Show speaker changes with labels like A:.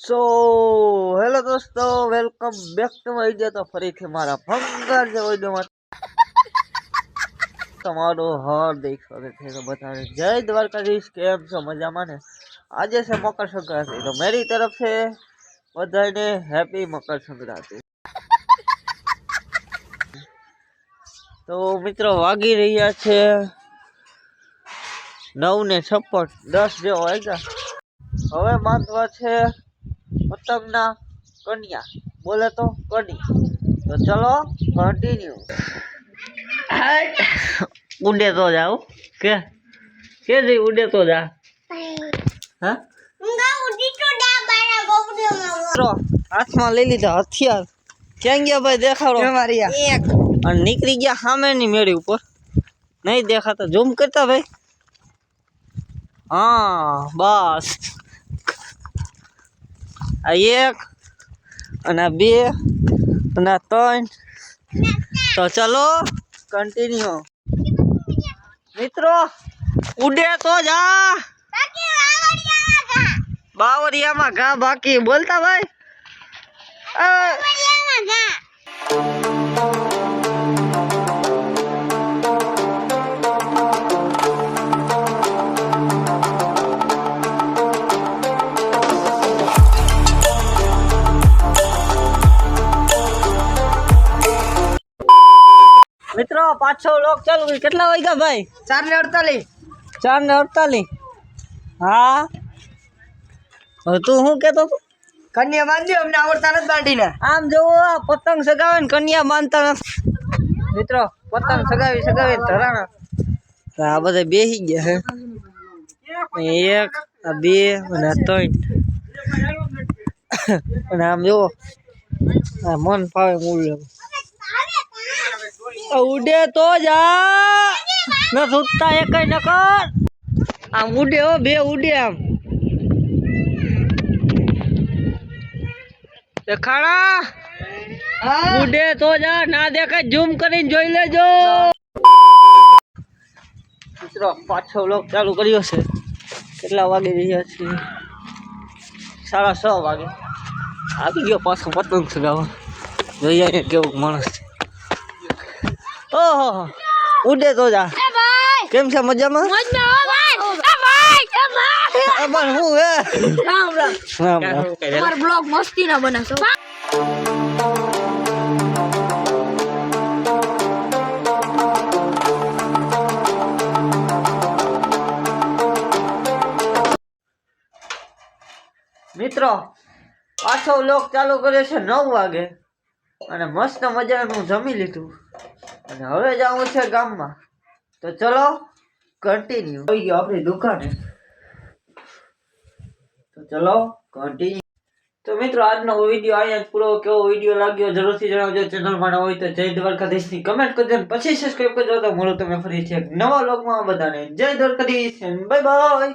A: So hello દોસ્તો, welcome back to my video. તો ફરીથી મારા ભંગાર જે વિડીયોમાં તમારું હાર્દિક સ્વાગત છે। તો બધાને જય દ્વારકાધીશ, કેમ છો? મજામાં ને? આજે છે મકર સંક્રાંતિ, તો मेरी तरफ से બધાને હેપી મકર સંક્રાંતિ। તો મિત્રો વાગી રહ્યા છે 9:56, 10 જેવો વાગ્યા। હવે બાંધવા છે પતંગના કન્યા, બોલે તો કડી। તો ચલો કન્ટિન્યુ। ઉડે તો જાઓ કે જી ઉડે તો જા। હા હાથમાં લઈ લીધા હથિયાર। ક્યાં ગયા ભાઈ? દેખાડો। એક અને નીકળી ગયા સામે ની મેળી ઉપર, નહીં દેખાતા, ઝૂમ કરતા ભાઈ। હા બસ, આ એક અને આ બે અને આ ત્રણ। તો ચલો કન્ટિન્યુ મિત્રો, ઉડે તો જા। બાવરિયામાં ઘા બાકી, બોલતા ભાઈ। મિત્રો પાછો લોક ચાલુ કરી। કેટલા વાગ્યા ભાઈ?
B: 4:48।
A: 4:48। હા તું શું કેતો તું?
B: કન્યા બાંધી અમને આવડતા નથી બાંધીને।
A: આમ જોવો, આ પતંગ સગાવે ને કન્યા બાંધતા નથી મિત્રો। પતંગ સગાવી ધરાણા, આ બધા બેસી ગયા છે। એક આ બે અને આ ત્રણ, અને આમ જોવો આ મન ફાવે મૂળ ઉડે તો જા ન સુતા એક નકર। આમ ઉડે હો, બે ઉડે આમ દેખાડા। ઉડે તો જા, ના દેખાય ઝૂમ કરીને જોઈ લેજો મિત્રો। પાછો વ્લોગ ચાલુ કર્યો છે। કેટલા વાગી રહ્યા છે? 6:30 વાગે। આવી ગયો પાછો પતંગ સગાવા। જોઈએ કેવું માણસ છે। ઓહો ઉડે તો જા। કેમ છે? મજામાં? હું હે રામ રામ રામ રામ।
B: તમારો બ્લોગ મસ્તી ના બનાવશો।
A: મિત્રો પાછો વ્લોગ ચાલુ કરે છે 9 વાગે, અને મસ્ત મજાનું જમી લીધું, અને હવે જવું છે ગામમાં। તો ચલો કન્ટિન્યુ। આવી ગયો આપણી દુકાને, તો ચલો કન્ટિન્યુ। તો મિત્રો આજનો વિડીયો અહીંયા જ પૂરો। કેવો વિડીયો લાગ્યો જરૂરથી જણાવજો। ચેનલમાં ન હોય તો જય દ્વારકાધીશની કમેન્ટ કરજો, પછી સબસ્ક્રાઇબ કરજો। તો મળો તમે ફરીથી એક નવા વ્લોગમાં। બધાને જય દ્વારકાધીશ, બાય બાય।